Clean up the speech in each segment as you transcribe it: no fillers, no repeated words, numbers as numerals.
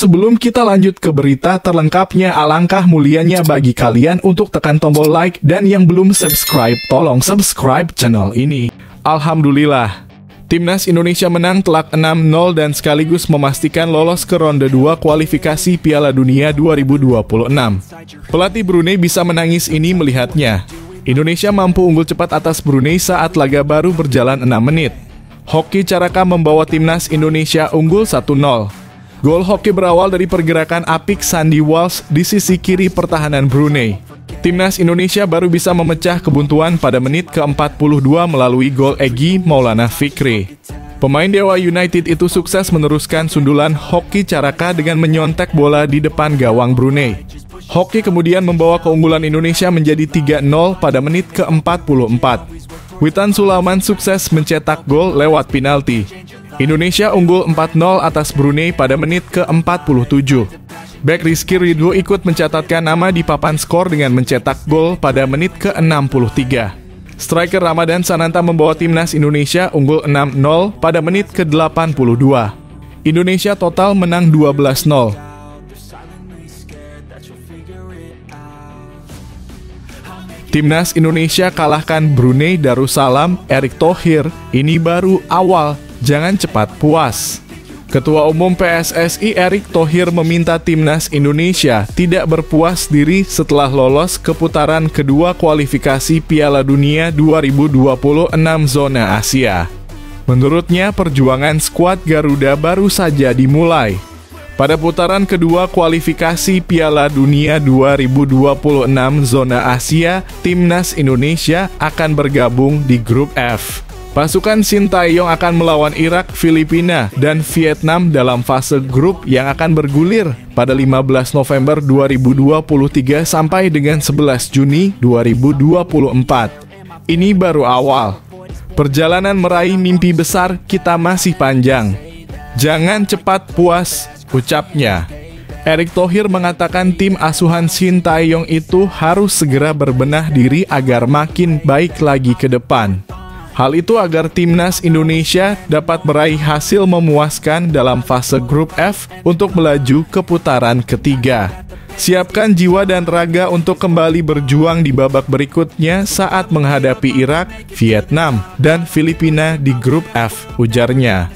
sebelum kita lanjut ke berita terlengkapnya, alangkah mulianya bagi kalian untuk tekan tombol like, dan yang belum subscribe, tolong subscribe channel ini. Alhamdulillah, Timnas Indonesia menang telak 6-0 dan sekaligus memastikan lolos ke ronde 2 kualifikasi Piala Dunia 2026. Pelatih Brunei bisa menangis ini melihatnya. Indonesia mampu unggul cepat atas Brunei saat laga baru berjalan 6 menit. Hoki Caraka membawa Timnas Indonesia unggul 1-0. Gol Hoki berawal dari pergerakan apik Sandy Walsh di sisi kiri pertahanan Brunei. Timnas Indonesia baru bisa memecah kebuntuan pada menit ke-42 melalui gol Egy Maulana Fikri. Pemain Dewa United itu sukses meneruskan sundulan Hoki Caraka dengan menyontek bola di depan gawang Brunei. Hoki kemudian membawa keunggulan Indonesia menjadi 3-0 pada menit ke-44. Witan Sulaiman sukses mencetak gol lewat penalti. Indonesia unggul 4-0 atas Brunei pada menit ke-47. Bek Rizky Ridho ikut mencatatkan nama di papan skor dengan mencetak gol pada menit ke-63. Striker Ramadan Sananta membawa Timnas Indonesia unggul 6-0 pada menit ke-82. Indonesia total menang 12-0. Timnas Indonesia kalahkan Brunei Darussalam. Erick Thohir, ini baru awal, jangan cepat puas. Ketua Umum PSSI Erick Thohir meminta Timnas Indonesia tidak berpuas diri setelah lolos ke putaran kedua kualifikasi Piala Dunia 2026 zona Asia. Menurutnya, perjuangan skuad Garuda baru saja dimulai. Pada putaran kedua kualifikasi Piala Dunia 2026 zona Asia, Timnas Indonesia akan bergabung di grup F. Pasukan Sintayong akan melawan Irak, Filipina, dan Vietnam dalam fase grup yang akan bergulir pada 15 November 2023 sampai dengan 11 Juni 2024. Ini baru awal. Perjalanan meraih mimpi besar kita masih panjang. Jangan cepat puas, ucapnya. Erick Thohir mengatakan tim asuhan Sintayong itu harus segera berbenah diri agar makin baik lagi ke depan. Hal itu agar Timnas Indonesia dapat meraih hasil memuaskan dalam fase grup F untuk melaju ke putaran ketiga. Siapkan jiwa dan raga untuk kembali berjuang di babak berikutnya saat menghadapi Irak, Vietnam, dan Filipina di grup F, ujarnya.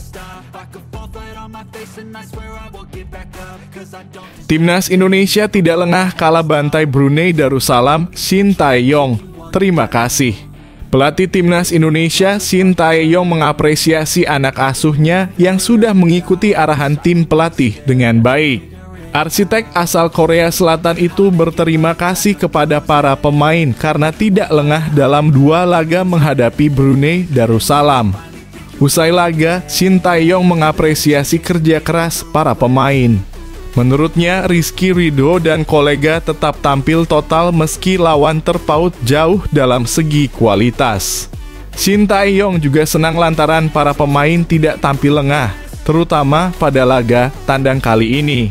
Timnas Indonesia tidak lengah kalah bantai Brunei Darussalam. Sintayong, terima kasih. Pelatih Timnas Indonesia, Sintayong, mengapresiasi anak asuhnya yang sudah mengikuti arahan tim pelatih dengan baik. Arsitek asal Korea Selatan itu berterima kasih kepada para pemain karena tidak lengah dalam 2 laga menghadapi Brunei Darussalam. Usai laga, Sintayong mengapresiasi kerja keras para pemain. Menurutnya, Rizky Ridho dan kolega tetap tampil total meski lawan terpaut jauh dalam segi kualitas. Sintayong juga senang lantaran para pemain tidak tampil lengah, terutama pada laga tandang kali ini.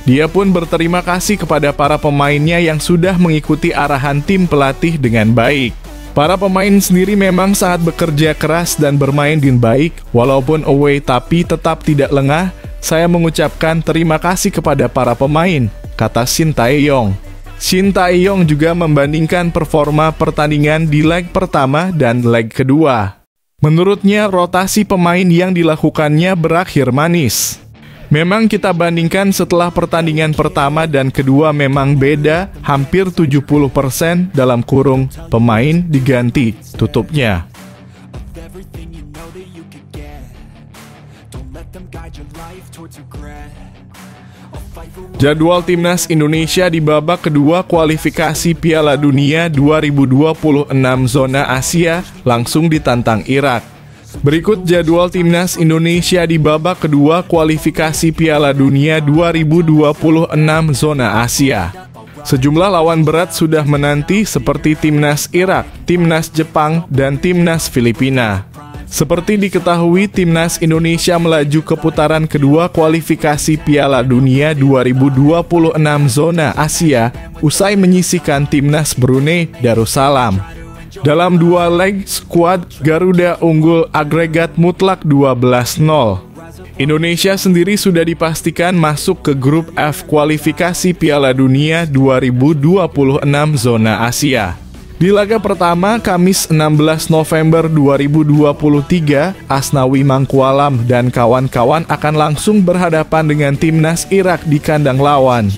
Dia pun berterima kasih kepada para pemainnya yang sudah mengikuti arahan tim pelatih dengan baik. Para pemain sendiri memang sangat bekerja keras dan bermain dengan baik, walaupun away tapi tetap tidak lengah. Saya mengucapkan terima kasih kepada para pemain, kata Sintayong. Sintayong juga membandingkan performa pertandingan di leg pertama dan leg kedua. Menurutnya, rotasi pemain yang dilakukannya berakhir manis. Memang kita bandingkan setelah pertandingan pertama dan kedua memang beda, hampir 70% dalam kurung pemain diganti, tutupnya. Jadwal Timnas Indonesia di babak kedua kualifikasi Piala Dunia 2026 zona Asia langsung ditantang Irak. Berikut jadwal Timnas Indonesia di babak kedua kualifikasi Piala Dunia 2026 zona Asia. Sejumlah lawan berat sudah menanti seperti Timnas Irak, Timnas Jepang, dan Timnas Filipina. Seperti diketahui, Timnas Indonesia melaju ke putaran kedua kualifikasi Piala Dunia 2026 zona Asia usai menyisihkan Timnas Brunei Darussalam. Dalam 2 leg, skuad Garuda unggul agregat mutlak 12-0. Indonesia sendiri sudah dipastikan masuk ke grup F kualifikasi Piala Dunia 2026 zona Asia. Di laga pertama, Kamis 16 November 2023, Asnawi Mangkualam dan kawan-kawan akan langsung berhadapan dengan timnas Irak di kandang lawan.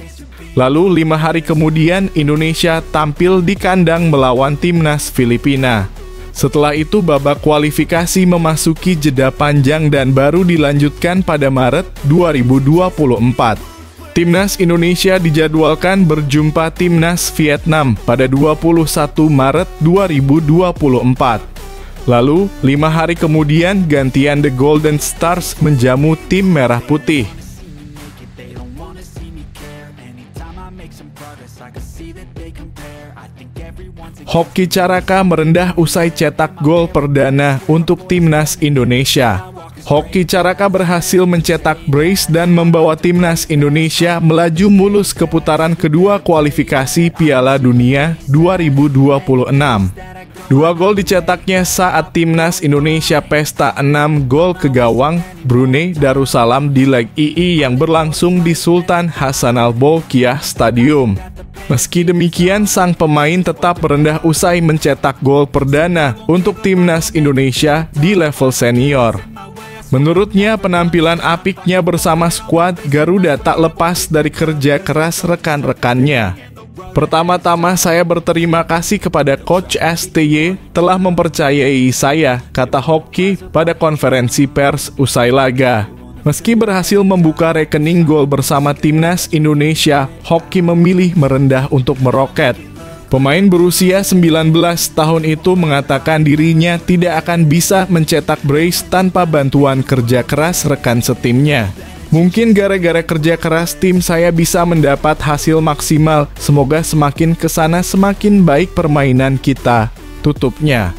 Lalu 5 hari kemudian, Indonesia tampil di kandang melawan timnas Filipina. Setelah itu babak kualifikasi memasuki jeda panjang dan baru dilanjutkan pada Maret 2024. Timnas Indonesia dijadwalkan berjumpa timnas Vietnam pada 21 Maret 2024. Lalu, 5 hari kemudian gantian The Golden Stars menjamu tim Merah Putih. Hoki Caraka merendah usai cetak gol perdana untuk timnas Indonesia. Hoki Caraka berhasil mencetak brace dan membawa timnas Indonesia melaju mulus ke putaran kedua kualifikasi Piala Dunia 2026. 2 gol dicetaknya saat timnas Indonesia pesta 6 gol ke gawang Brunei Darussalam di leg II yang berlangsung di Sultan Hassanal Bolkiah Stadium. Meski demikian, sang pemain tetap merendah usai mencetak gol perdana untuk timnas Indonesia di level senior. Menurutnya, penampilan apiknya bersama skuad Garuda tak lepas dari kerja keras rekan-rekannya. Pertama-tama saya berterima kasih kepada Coach STY telah mempercayai saya, kata Hoki pada konferensi pers usai laga. Meski berhasil membuka rekening gol bersama timnas Indonesia, Hoki memilih merendah untuk meroket. Pemain berusia 19 tahun itu mengatakan dirinya tidak akan bisa mencetak brace tanpa bantuan kerja keras rekan setimnya. Mungkin gara-gara kerja keras tim saya bisa mendapat hasil maksimal. Semoga semakin kesana semakin baik permainan kita, tutupnya.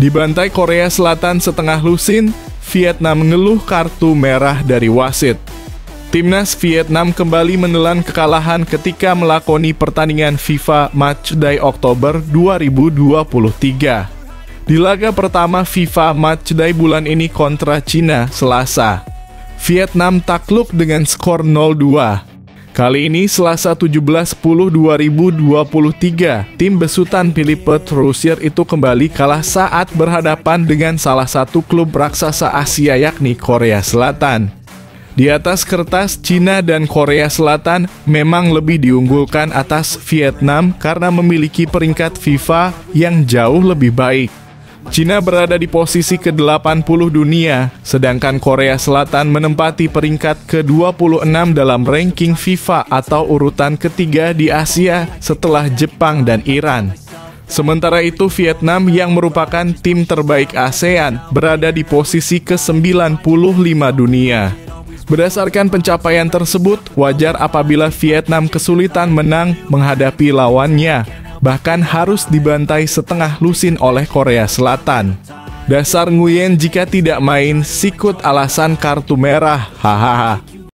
Dibantai Korea Selatan setengah lusin, Vietnam mengeluh kartu merah dari wasit. Timnas Vietnam kembali menelan kekalahan ketika melakoni pertandingan FIFA Matchday Oktober 2023. Di laga pertama FIFA Matchday bulan ini kontra Cina, Selasa, Vietnam takluk dengan skor 0-2. Kali ini Selasa 17/10/2023, tim besutan Philippe Troussier itu kembali kalah saat berhadapan dengan salah satu klub raksasa Asia yakni Korea Selatan. Di atas kertas, Cina dan Korea Selatan memang lebih diunggulkan atas Vietnam karena memiliki peringkat FIFA yang jauh lebih baik. Cina berada di posisi ke-80 dunia, sedangkan Korea Selatan menempati peringkat ke-26 dalam ranking FIFA atau urutan ketiga di Asia setelah Jepang dan Iran. Sementara itu, Vietnam yang merupakan tim terbaik ASEAN berada di posisi ke-95 dunia. Berdasarkan pencapaian tersebut, wajar apabila Vietnam kesulitan menang menghadapi lawannya, bahkan harus dibantai setengah lusin oleh Korea Selatan. Dasar Nguyen jika tidak main, sikut alasan kartu merah, hahaha.